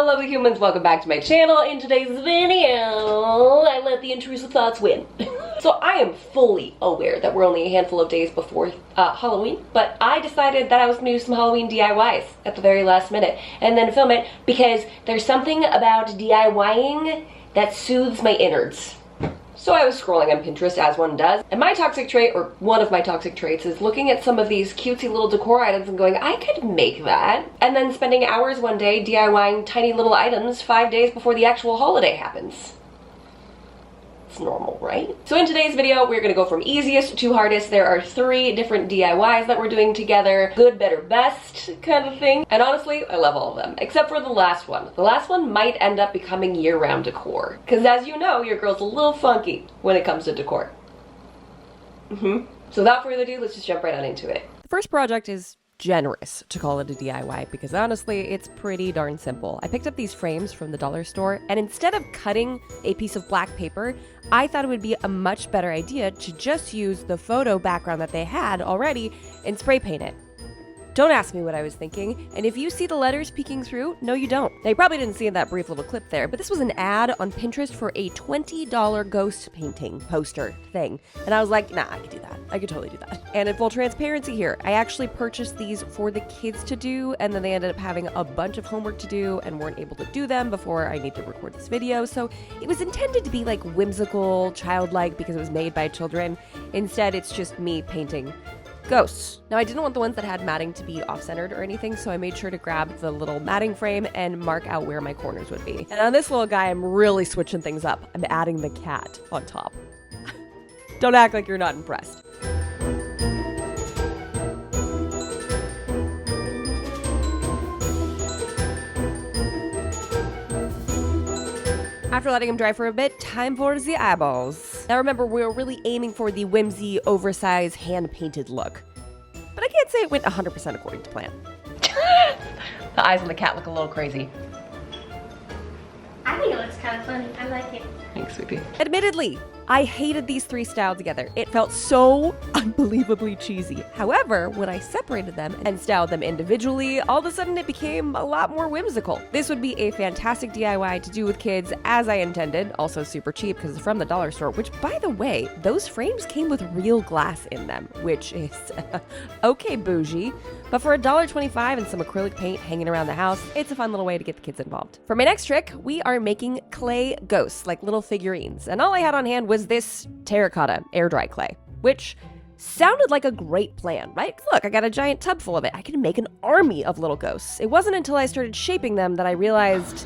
Hello lovely humans, welcome back to my channel. In today's video, I let the intrusive thoughts win. So I am fully aware that we're only a handful of days before Halloween, but I decided that I was gonna do some Halloween DIYs at the very last minute and then film it because there's something about DIYing that soothes my innards. So I was scrolling on Pinterest, as one does, and my toxic trait, or one of my toxic traits, is looking at some of these cutesy little decor items and going, I could make that. And then spending hours one day DIYing tiny little items 5 days before the actual holiday happens. It's normal, right? So in today's video, we're gonna go from easiest to hardest. There are 3 different DIYs that we're doing together. Good, better, best kind of thing. And honestly, I love all of them, except for the last one. The last one might end up becoming year-round decor. Because as you know, your girl's a little funky when it comes to decor. So without further ado, let's just jump right on into it. The first project is generous to call it a DIY because honestly, it's pretty darn simple. I picked up these frames from the dollar store, and instead of cutting a piece of black paper, I thought it would be a much better idea to just use the photo background that they had already and spray paint it. Don't ask me what I was thinking, and if you see the letters peeking through, no you don't. Now you probably didn't see that brief little clip there, but this was an ad on Pinterest for a $20 ghost painting poster thing. And I was like, nah, I could do that. I could totally do that. And in full transparency here, I actually purchased these for the kids to do, and then they ended up having a bunch of homework to do and weren't able to do them before I need to record this video. So it was intended to be like whimsical, childlike, because it was made by children. Instead, it's just me painting ghosts. Now I didn't want the ones that had matting to be off-centered or anything, so I made sure to grab the little matting frame and mark out where my corners would be. And on this little guy, I'm really switching things up. I'm adding the cat on top. Don't act like you're not impressed. After letting them dry for a bit, time for the eyeballs. Now remember, we were really aiming for the whimsy, oversized, hand-painted look. But I can't say it went 100% according to plan. The eyes on the cat look a little crazy. I think it looks kind of funny. I like it. Thanks, sweetie. Admittedly, I hated these 3 styled together. It felt so unbelievably cheesy. However, when I separated them and styled them individually, all of a sudden it became a lot more whimsical. This would be a fantastic DIY to do with kids as I intended. Also super cheap because it's from the dollar store, which by the way, those frames came with real glass in them, which is okay bougie. But for $1.25 and some acrylic paint hanging around the house, it's a fun little way to get the kids involved. For my next trick, we are making clay ghosts, like little figurines. And all I had on hand was this terracotta air dry clay, which sounded like a great plan, right? Look, I got a giant tub full of it. I could make an army of little ghosts. It wasn't until I started shaping them that I realized,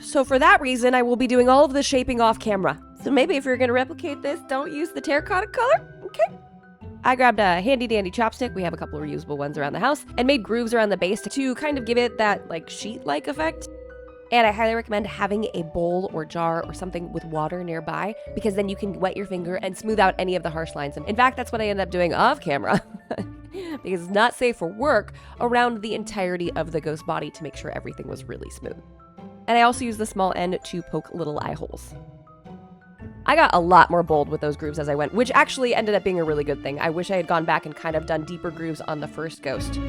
So for that reason, I will be doing all of the shaping off camera. So maybe if you're gonna replicate this, don't use the terracotta color, okay? I grabbed a handy dandy chopstick, we have a couple of reusable ones around the house, and made grooves around the base to kind of give it that like sheet-like effect. And I highly recommend having a bowl or jar or something with water nearby, because then you can wet your finger and smooth out any of the harsh lines. And in fact, that's what I ended up doing off camera, because it's not safe for work, around the entirety of the ghost body to make sure everything was really smooth. And I also used the small end to poke little eye holes. I got a lot more bold with those grooves as I went, which actually ended up being a really good thing. I wish I had gone back and kind of done deeper grooves on the first ghost.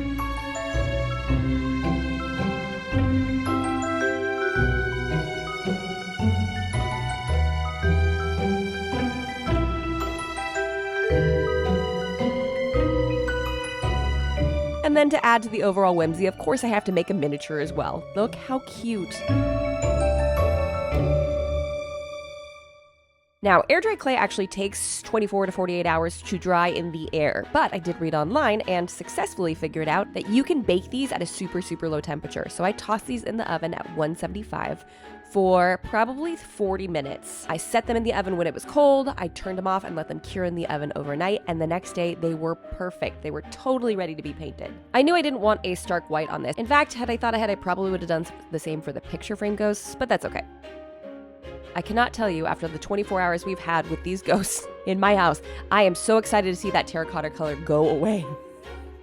And then to add to the overall whimsy, of course I have to make a miniature as well. Look how cute. Now, air dry clay actually takes 24 to 48 hours to dry in the air, but I did read online and successfully figured out that you can bake these at a super, super low temperature. So I tossed these in the oven at 175 for probably 40 minutes. I set them in the oven when it was cold, I turned them off and let them cure in the oven overnight, and the next day they were perfect. They were totally ready to be painted. I knew I didn't want a stark white on this. In fact, had I thought ahead, I probably would have done the same for the picture frame ghosts, but that's okay. I cannot tell you, after the 24 hours we've had with these ghosts in my house, I am so excited to see that terracotta color go away.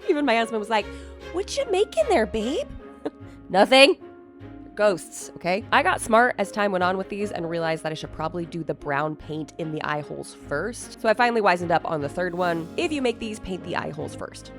Even my husband was like, "What you making there, babe?" "Nothing. ghosts, okay? I got smart as time went on with these and realized that I should probably do the brown paint in the eye holes first. So I finally wisened up on the third one. If you make these, paint the eye holes first.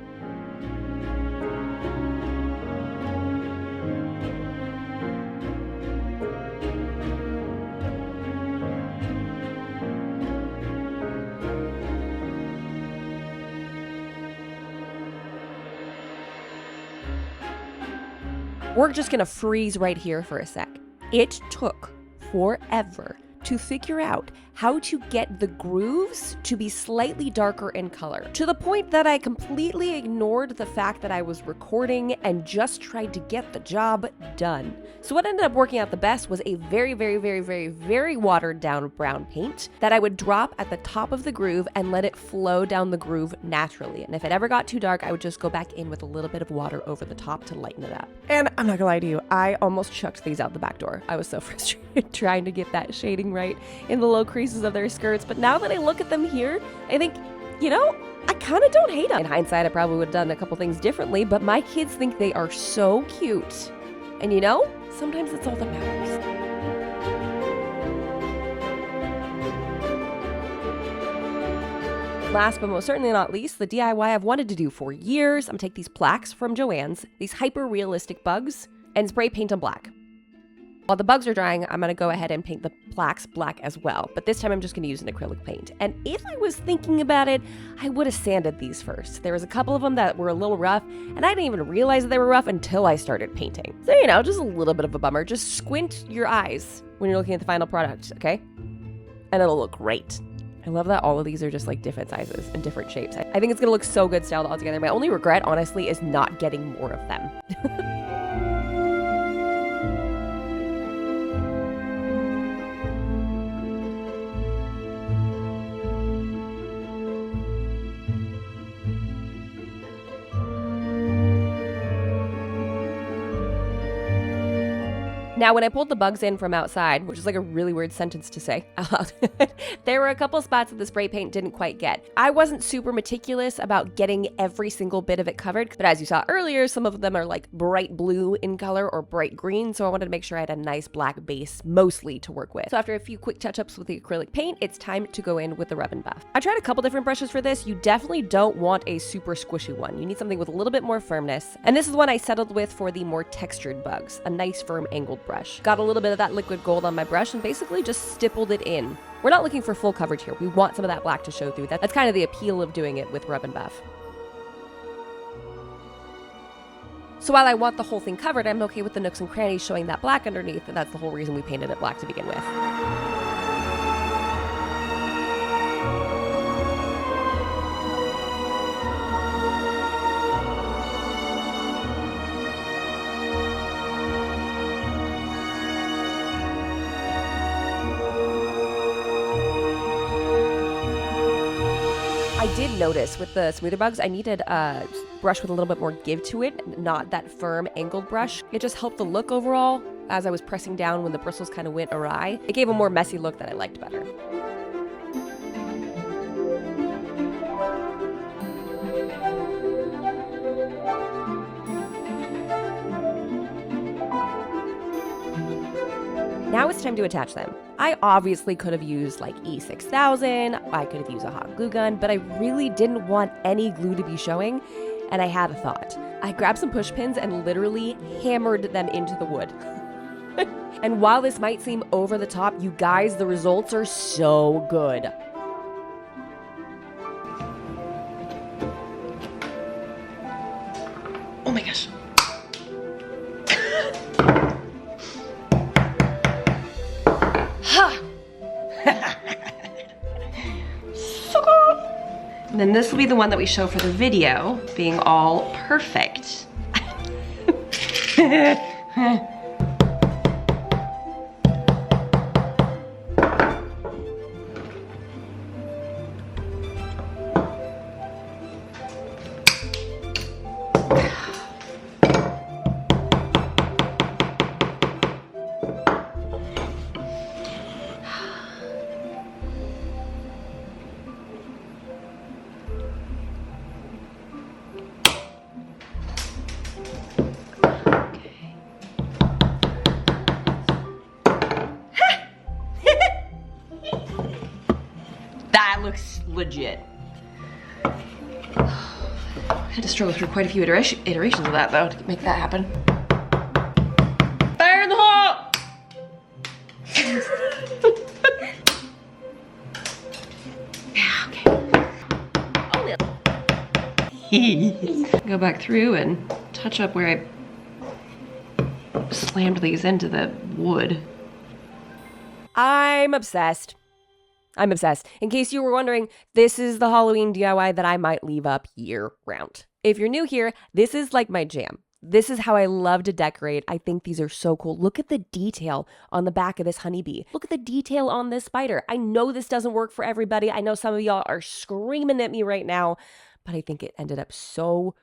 We're just gonna freeze right here for a sec. It took forever to figure out how to get the grooves to be slightly darker in color, to the point that I completely ignored the fact that I was recording and just tried to get the job done. So what ended up working out the best was a very, very, very, very, very watered down brown paint that I would drop at the top of the groove and let it flow down the groove naturally. And if it ever got too dark, I would just go back in with a little bit of water over the top to lighten it up. And I'm not gonna lie to you, I almost chucked these out the back door. I was so frustrated trying to get that shading right in the low creases of their skirts. But now that I look at them here, I think, you know, I kind of don't hate them. In hindsight, I probably would have done a couple things differently, but my kids think they are so cute. And you know, sometimes that's all that matters. Last but most certainly not least, the DIY I've wanted to do for years. I'm gonna take these plaques from Joann's, these hyper-realistic bugs, and spray paint them black. While the bugs are drying, I'm gonna go ahead and paint the plaques black as well, but this time I'm just gonna use an acrylic paint. And if I was thinking about it, I would have sanded these first. There was a couple of them that were a little rough, and I didn't even realize that they were rough until I started painting. So, you know, just a little bit of a bummer. Just squint your eyes when you're looking at the final product, okay? And it'll look great. I love that all of these are just like different sizes and different shapes. I think it's gonna look so good styled all together. My only regret, honestly, is not getting more of them. Now, when I pulled the bugs in from outside, which is like a really weird sentence to say out loud, there were a couple spots that the spray paint didn't quite get. I wasn't super meticulous about getting every single bit of it covered, but as you saw earlier, some of them are like bright blue in color or bright green, so I wanted to make sure I had a nice black base mostly to work with. So after a few quick touch-ups with the acrylic paint, it's time to go in with the rub and buff. I tried a couple different brushes for this. You definitely don't want a super squishy one. You need something with a little bit more firmness, and this is one I settled with for the more textured bugs, a nice firm angled brush. Got a little bit of that liquid gold on my brush and basically just stippled it in. We're not looking for full coverage here. We want some of that black to show through. That's kind of the appeal of doing it with rub and buff. So while I want the whole thing covered, I'm okay with the nooks and crannies showing that black underneath, and that's the whole reason we painted it black to begin with. I did notice with the smoother bugs, I needed a brush with a little bit more give to it, not that firm angled brush. It just helped the look overall as I was pressing down when the bristles kind of went awry. It gave a more messy look that I liked better. Now it's time to attach them. I obviously could have used like E6000, I could have used a hot glue gun, but I really didn't want any glue to be showing, and I had a thought. I grabbed some push pins and literally hammered them into the wood. And while this might seem over the top, you guys, the results are so good. Oh my gosh. And then this will be the one that we show for the video, being all perfect. that looks legit. I had to struggle through quite a few iterations of that though to make that happen. Fire in the hole! Yeah, okay. Go back through and touch up where I slammed these into the wood. I'm obsessed. I'm obsessed. In case you were wondering, this is the Halloween DIY that I might leave up year round. If you're new here, this is like my jam. This is how I love to decorate. I think these are so cool. Look at the detail on the back of this honeybee. Look at the detail on this spider. I know this doesn't work for everybody. I know some of y'all are screaming at me right now, but I think it ended up so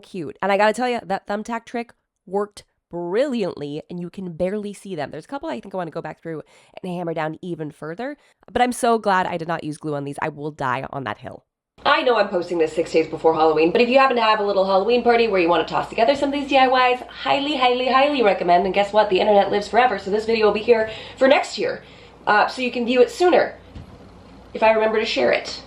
cute. And I gotta tell you, that thumbtack trick worked brilliantly, and you can barely see them. There's a couple I think I want to go back through and hammer down even further, but I'm so glad I did not use glue on these. I will die on that hill. I know I'm posting this 6 days before Halloween, but if you happen to have a little Halloween party where you want to toss together some of these DIYs, highly recommend. And guess what? The internet lives forever, so this video will be here for next year, so you can view it sooner if I remember to share it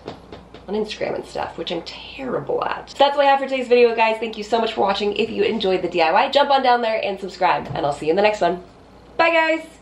on Instagram and stuff, which I'm terrible at. So that's what I have for today's video, guys. Thank you so much for watching. If you enjoyed the DIY, jump on down there and subscribe, and I'll see you in the next one. Bye, guys!